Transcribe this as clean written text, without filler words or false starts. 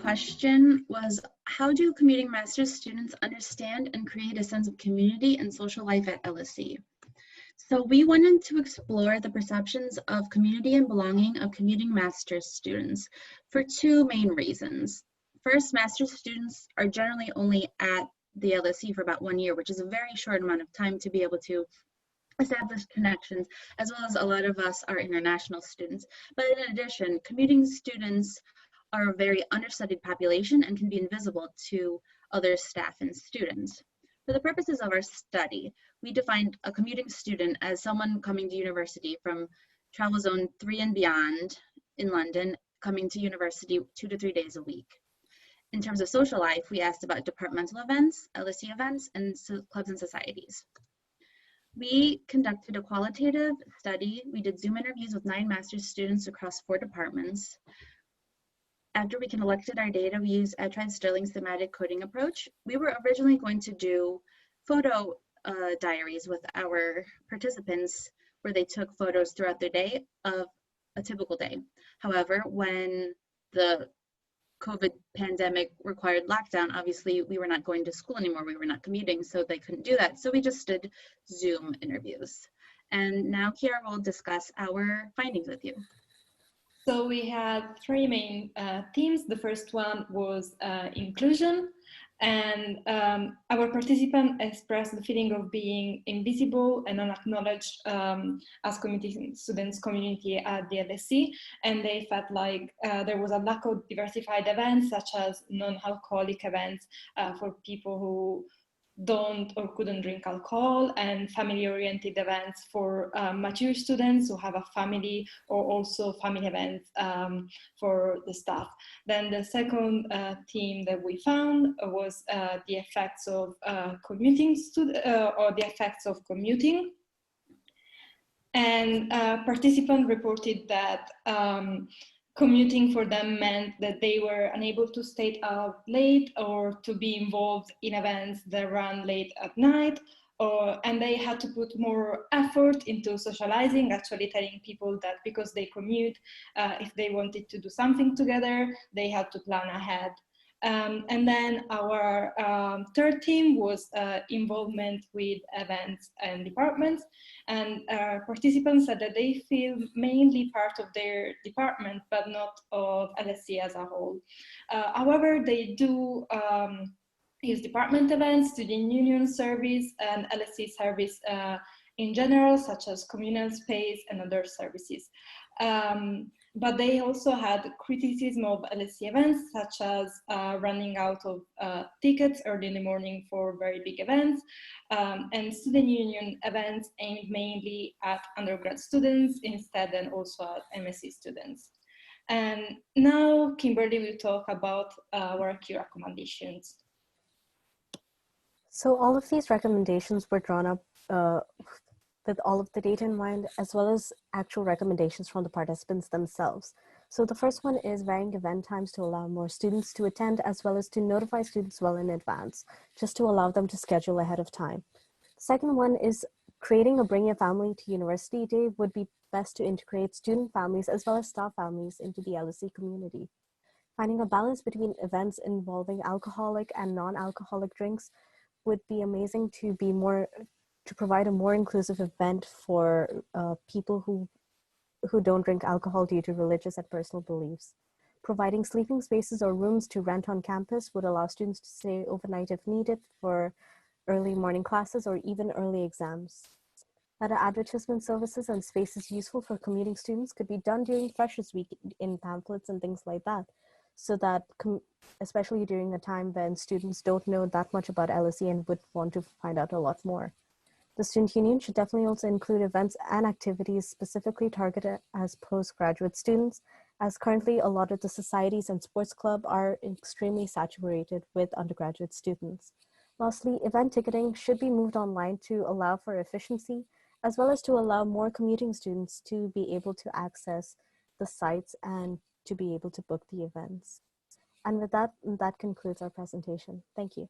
question was, how do commuting master's students understand and create a sense of community and social life at LSE? So we wanted to explore the perceptions of community and belonging of commuting master's students for two main reasons. First, master's students are generally only at the LSE for about 1 year, which is a very short amount of time to be able to establish connections, as well as a lot of us are international students. But in addition, commuting students are a very understudied population and can be invisible to other staff and students. For the purposes of our study, we defined a commuting student as someone coming to university from travel zone 3 and beyond in London, coming to university 2 to 3 days a week. In terms of social life, we asked about departmental events, LSE events, and clubs and societies. We conducted a qualitative study. We did Zoom interviews with 9 master's students across 4 departments. After we collected our data, we used Attried Sterling's thematic coding approach. We were originally going to do photo diaries with our participants where they took photos throughout their day of a typical day. However, when the COVID pandemic required lockdown, obviously we were not going to school anymore, we were not commuting, so they couldn't do that. So we just did Zoom interviews. And now Chiara will discuss our findings with you. So we had 3 main themes. The first one was inclusion, and our participants expressed the feeling of being invisible and unacknowledged as commuting students community at the LSE, and they felt like there was a lack of diversified events such as non-alcoholic events for people who don't or couldn't drink alcohol, and family-oriented events for mature students who have a family, or also family events for the staff. Then the second theme that we found was the effects of commuting, or the effects of commuting. And participants reported that commuting for them meant that they were unable to stay out late or to be involved in events that ran late at night, and they had to put more effort into socializing, actually telling people that because they commute, if they wanted to do something together, they had to plan ahead. And then our third theme was involvement with events and departments, and participants said that they feel mainly part of their department but not of LSE as a whole. However, they do use department events, student union service, and LSE service in general, such as communal space and other services. But they also had criticism of LSE events, such as running out of tickets early in the morning for very big events, and student union events aimed mainly at undergrad students instead, and also at MSc students. And now Kimberly will talk about our key recommendations. So all of these recommendations were drawn up with all of the data in mind, as well as actual recommendations from the participants themselves. So the first one is varying event times to allow more students to attend, as well as to notify students well in advance, just to allow them to schedule ahead of time. The second one is creating a Bring Your Family to University Day would be best to integrate student families as well as staff families into the LSE community. Finding a balance between events involving alcoholic and non-alcoholic drinks would be amazing to provide a more inclusive event for people who don't drink alcohol due to religious and personal beliefs. Providing sleeping spaces or rooms to rent on campus would allow students to stay overnight if needed for early morning classes or even early exams. Better advertisement services and spaces useful for commuting students could be done during Freshers Week in pamphlets and things like that, so that, especially during a time when students don't know that much about LSE and would want to find out a lot more. The Student Union should definitely also include events and activities specifically targeted as postgraduate students, as currently a lot of the societies and sports club are extremely saturated with undergraduate students. Lastly, event ticketing should be moved online to allow for efficiency, as well as to allow more commuting students to be able to access the sites and to be able to book the events. And with that, that concludes our presentation. Thank you.